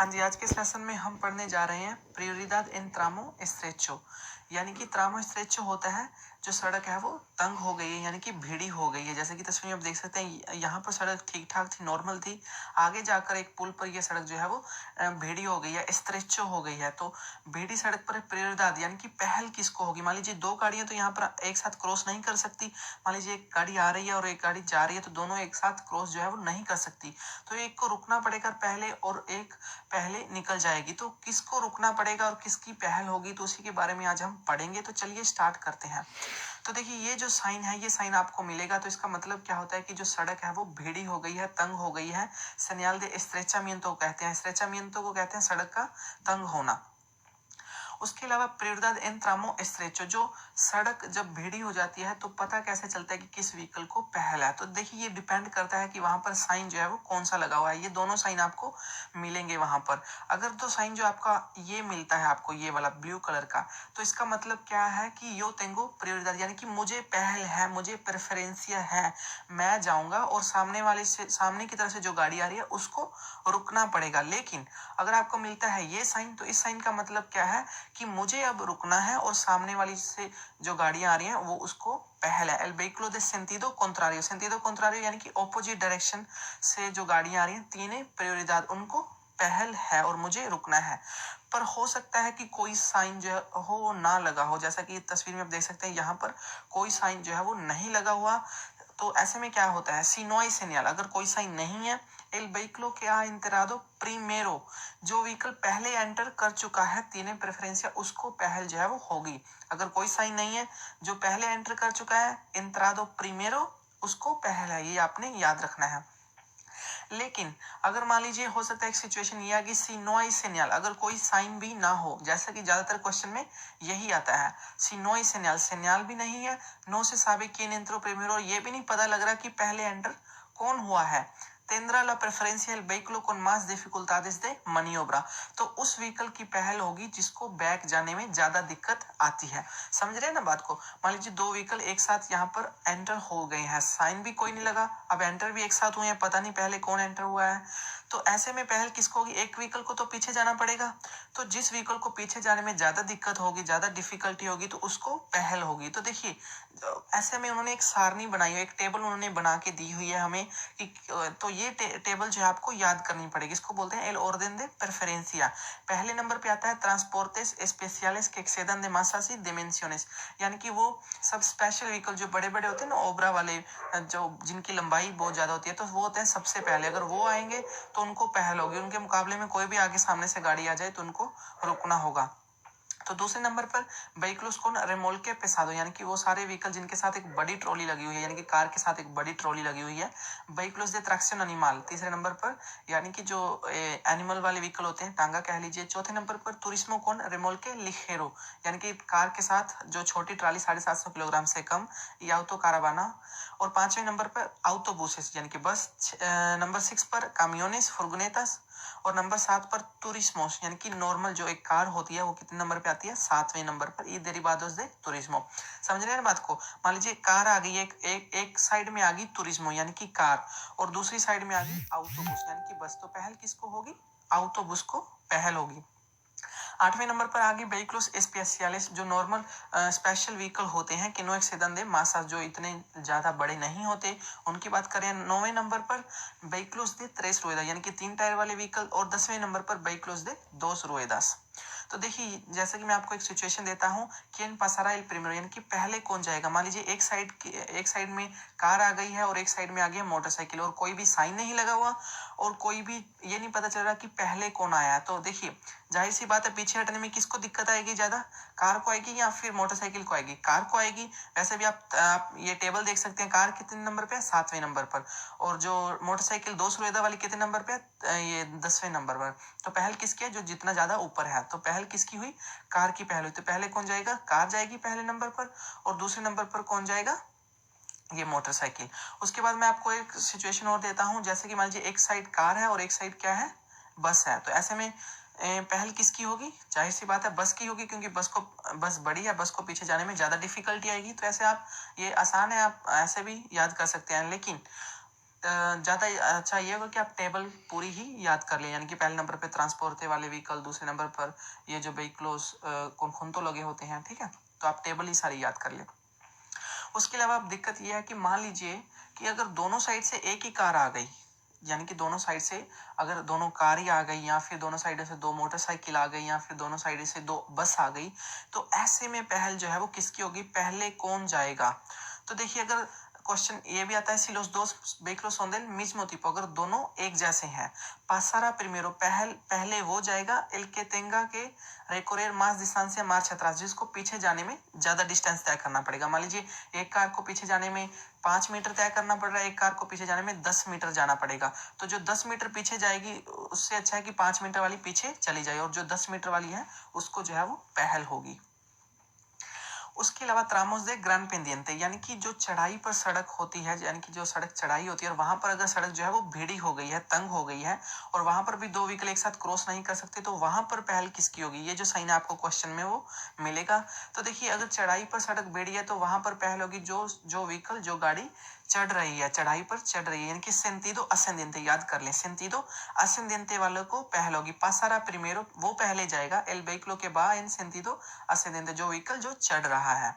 हाँ जी, आज के सेशन में हम पढ़ने जा रहे हैं प्रियोरिदाद इन ट्रामो स्ट्रेचो, यानी कि ट्रामो स्ट्रेचो होता है जो सड़क है वो तंग हो गई है, यानी कि भीड़ी हो गई है। जैसे कि तस्वीर में आप देख सकते हैं, यहाँ पर सड़क ठीक ठाक थी, नॉर्मल थी। आगे जाकर एक पुल पर यह सड़क जो है वो भीड़ी हो गई है, स्ट्रेचो हो गई है। तो भीड़ी सड़क पर प्रियोरिदाद यानी कि पहल किसको होगी? मान लीजिए दो गाड़ियां तो यहाँ पर एक साथ क्रॉस नहीं कर सकती। मान लीजिए एक गाड़ी आ रही है और एक गाड़ी जा रही है, तो दोनों एक साथ क्रॉस जो है वो नहीं कर सकती। तो एक को रुकना पड़ेगा पहले और एक पहले निकल जाएगी। तो किसको रुकना पड़ेगा और किसकी पहल होगी, तो उसी के बारे में आज हम पढ़ेंगे। तो चलिए स्टार्ट करते हैं। तो देखिए, ये जो साइन है, ये साइन आपको मिलेगा, तो इसका मतलब क्या होता है कि जो सड़क है वो भीड़ी हो गई है, तंग हो गई है। सेनियल दे स्ट्रेचामिento कहते हैं, स्ट्रेचामिento को कहते हैं सड़क का तंग होना। उसके अलावा प्रियोरिदाद एन ट्रामो स्ट्रेचो, जो सड़क जब भीड़ी हो जाती है तो पता कैसे चलता है कि किस व्हीकल को पहल है? तो देखिए, ये डिपेंड करता है कि वहां पर साइन जो है वो कौन सा लगा हुआ है। ये दोनों साइन आपको मिलेंगे वहां पर। अगर तो साइन जो आपका ये मिलता है आपको, ये वाला ब्लू कलर का, तो इसका मतलब क्या है कि यो तेंगो प्रियोरिदाद, यानी कि मुझे पहल है, मुझे प्रेफरेंसिया है, मैं जाऊंगा और सामने वाले से, सामने की तरफ से जो गाड़ी आ रही है उसको रुकना पड़ेगा। लेकिन अगर आपको मिलता है ये साइन, तो इस साइन का मतलब क्या है कि मुझे अब रुकना है और सामने वाली से जो गाड़ियां आ रही हैं वो उसको पहल है। एल वेहिकलो दे सेंटिडो कॉन्ट्रारियो यानी कि ऑपोजिट डायरेक्शन से जो गाड़ियां आ रही हैं, तीने प्रियोरिदाद, उनको पहल है और मुझे रुकना है। पर हो सकता है कि कोई साइन जो हो वो ना लगा हो, जैसा कि तस्वीर में आप देख सकते हैं, यहाँ पर कोई साइन जो है वो नहीं लगा हुआ। तो ऐसे में क्या होता है, सिनोई सेनियल, अगर कोई साइन नहीं है, एल वेहिकलो के आ इंतरादो प्रीमेरो, जो व्हीकल पहले एंटर कर चुका है तीन प्रेफरेंसिया, उसको पहल जो है वो होगी। अगर कोई साइन नहीं है, जो पहले एंटर कर चुका है इंतरादो प्रीमेरो, उसको पहल है। ये आपने याद रखना है। लेकिन अगर मान लीजिए हो सकता है एक सिचुएशन ये आ कि सिनोई सेनियल, अगर कोई साइन भी ना हो, जैसा कि ज्यादातर क्वेश्चन में यही आता है, सिनोई सेनियल, सेनियल भी नहीं है, नो से साबे quién entró primero, ये भी नहीं पता लग रहा कि पहले एंटर कौन हुआ है, tendrá la preferencia el vehículo con más dificultades de maniobra, तो उस व्हीकल की पहल होगी जिसको बैक जाने में ज्यादा दिक्कत आती है। समझ रहे हैं ना बात को? मान लीजिए दो व्हीकल एक साथ यहाँ पर एंटर हो गए हैं, साइन भी कोई नहीं लगा, अब एंटर भी एक साथ हुए हैं, पता नहीं पहले कौन एंटर हुआ है। तो ऐसे में पहल किसको होगी? एक व्हीकल को तो पीछे जाना पड़ेगा। तो जिस व्हीकल को पीछे जाने में ज्यादा दिक्कत होगी, ज्यादा डिफिकल्टी होगी, तो उसको पहल होगी। तो देखिए, ऐसे में उन्होंने एक सारणी बनाई है, एक टेबल उन्होंने बना के दी हुई है हमें कि तो ये टेबल जो है आपको याद करनी पड़ेगी। इसको बोलते हैं एल ऑर्डन दे प्रेफरेंसिया। पहले नंबर पे आता है ट्रांसपोर्टेस स्पेशियलेस के एक्सेदन दे मासासी डिमेंशनेस, यानी कि वो सब स्पेशल व्हीकल जो बड़े बड़े होते हैं ना, ओबरा वाले, जो जिनकी लंबाई बहुत ज्यादा होती है, तो वो होते हैं सबसे पहले। अगर वो आएंगे तो उनको पहल होगी, उनके मुकाबले में कोई भी आगे सामने से गाड़ी आ जाए तो उनको रुकना होगा। तो दूसरे नंबर पर व्हीकल्स को रेमोल्के पेसादो, यानी कि वो सारे व्हीकल जिनके साथ एक बड़ी ट्रॉली लगी हुई है, यानी कि कार के साथ एक बड़ी ट्रॉली लगी हुई है। व्हीकल्स दे ट्रैक्शन एनिमल तीसरे नंबर पर, यानी कि जो एनिमल वाले व्हीकल होते हैं, टांगा कह लीजिए। चौथे नंबर पर तुरिस्मो कौन रेमोल्के लिखेरो, यानी कि कार के साथ जो छोटी ट्राली 750 किलोग्राम से कम, या ऑटो कारावाना। और पांचवें नंबर पर आउटोबुसेस, यानी कि बस। नंबर 6 पर कामियोनेस फुर्गोनेतास। और नंबर 7 पर टूरिस्मोस, यानी कि नॉर्मल जो एक कार होती है, वो कितने नंबर पे आती है? 7वें नंबर पर। ये डेरिवादोस दे टूरिस्मो। समझ रहे हैं बात को? मान लीजिए कार आ गई, एक साइड में आ गई टूरिस्मो यानी कि कार, और दूसरी साइड में आ गई आउटोबुस यानी कि बस। तो पहल किसको होगी? आउटोबुस को पहल होगी। 8वें नंबर पर आ गई व्हीकल्स स्पेशियलिस, जो नॉर्मल स्पेशल व्हीकल होते हैं, कि नो एक्सेदन दे मासा, जो इतने ज्यादा बड़े नहीं होते, उनकी बात करें। 9वें नंबर पर व्हीकल्स दे त्रेस रुएदास, यानी कि 3 टायर वाले व्हीकल। और 10वें नंबर पर व्हीकल्स दे दोस रुएदास। तो देखिए, जैसे कि मैं आपको एक सिचुएशन देता हूँ, किन पासारा एल प्रीमियर, यानी कि पहले कौन जाएगा। मान लीजिए एक साइड में कार आ गई है और एक साइड में आ गया मोटरसाइकिल, और कोई भी साइन नहीं लगा हुआ, और कोई भी ये नहीं पता चल रहा कि पहले कौन आया। तो देखिए, जाहिर सी बात है, पीछे हटने में किसको दिक्कत आएगी ज्यादा? कार को आएगी या फिर मोटरसाइकिल को आएगी? कार को आएगी। वैसे भी आप ये टेबल देख सकते हैं, कार कितने नंबर पे है? 7वें नंबर पर। और जो मोटरसाइकिल 200 रुपये वाली कितने नंबर पे है? ये 10वें नंबर पर। तो पहल किसकी है? जो जितना ज्यादा ऊपर है। तो पहल किसकी हुई? कार की पहल हुई। तो पहले कौन जाएगा? कार जाएगी पहले नंबर पर। और दूसरे नंबर पर कौन जाएगा? ये मोटरसाइकिल। उसके बाद मैं आपको एक सिचुएशन और देता हूं, जैसे कि मान लीजिए एक साइड कार है और एक साइड क्या है? बस है। तो ऐसे में पहल किसकी होगी? जाहिर सी बात है बस की होगी, क्योंकि बस बड़ी है, बस को पीछे जाने में ज्यादा डिफिकल्टी आएगी। तो ऐसे आप, ये आसान है, आप ऐसे भी याद कर सकते हैं। लेकिन ज़्यादा अच्छा ये होगा कि आप टेबल पूरी ही याद कर लें, यानी कि पहले नंबर पे ट्रांसपोर्टे वाले व्हीकल, दूसरे नंबर पर ये जो व्हीकल्स कौन तो लगे होते हैं, ठीक है, तो आप टेबल ही सारी याद कर लें। उसके अलावा अब दिक्कत ये है कि मान लीजिए कि अगर दोनों साइड से एक ही कार आ गई, यानी कि दोनों साइड से अगर दोनों कार ही आ गई, या फिर दोनों साइड से दो मोटरसाइकिल आ गई, या फिर दोनों साइड से दो बस आ गई, तो ऐसे में पहल जो है वो किसकी होगी, पहले कौन जाएगा। तो देखिए अगर क्वेश्चन ये भी आता है si los dos vehículos son del mismo tipo, अगर दोनों एक जैसे हैं, pasará primero पहले वो जाएगा el que tenga que recorrer más distancia marcha atrás, जिसको पीछे जाने में ज्यादा डिस्टेंस तय करना पड़ेगा। मान लीजिए एक कार को पीछे जाने में 5 मीटर तय करना पड़ रहा है, एक कार को पीछे जाने में 10 मीटर जाना पड़ेगा, तो जो 10 मीटर पीछे जाएगी उससे अच्छा है कि 5 मीटर वाली पीछे चली जाए, और जो 10 मीटर वाली है उसको जो है वो पहल होगी। उसके अलावा त्रामोस दे ग्रान पेंडिएंटे, यानी कि जो चढ़ाई पर सड़क होती है, यानी कि जो सड़क चढ़ाई होती है और वहां पर अगर सड़क जो है वो भीड़ी हो गई है, तंग हो गई है, और वहां पर भी दो व्हीकल एक साथ क्रॉस नहीं कर सकते, तो वहां पर पहल किसकी होगी, ये जो साइन आपको क्वेश्चन में वो मिलेगा। तो देखिए अगर चढ़ाई पर सड़क भीड़ी है तो वहां पर पहल होगी जो व्हीकल, जो गाड़ी चढ़ रही है, चढ़ाई पर चढ़ रही है, यानी कि सेंतीदो असेंडिएंटे, याद कर लें, सेंतीदो असेंडिएंटे वालों को पहल होगी, पासारा प्रीमेरो वो पहले जाएगा, एल व्हीकलो के बाद इन सेंतीदो असेंडिएंटे जो व्हीकल जो चढ़ रहा है।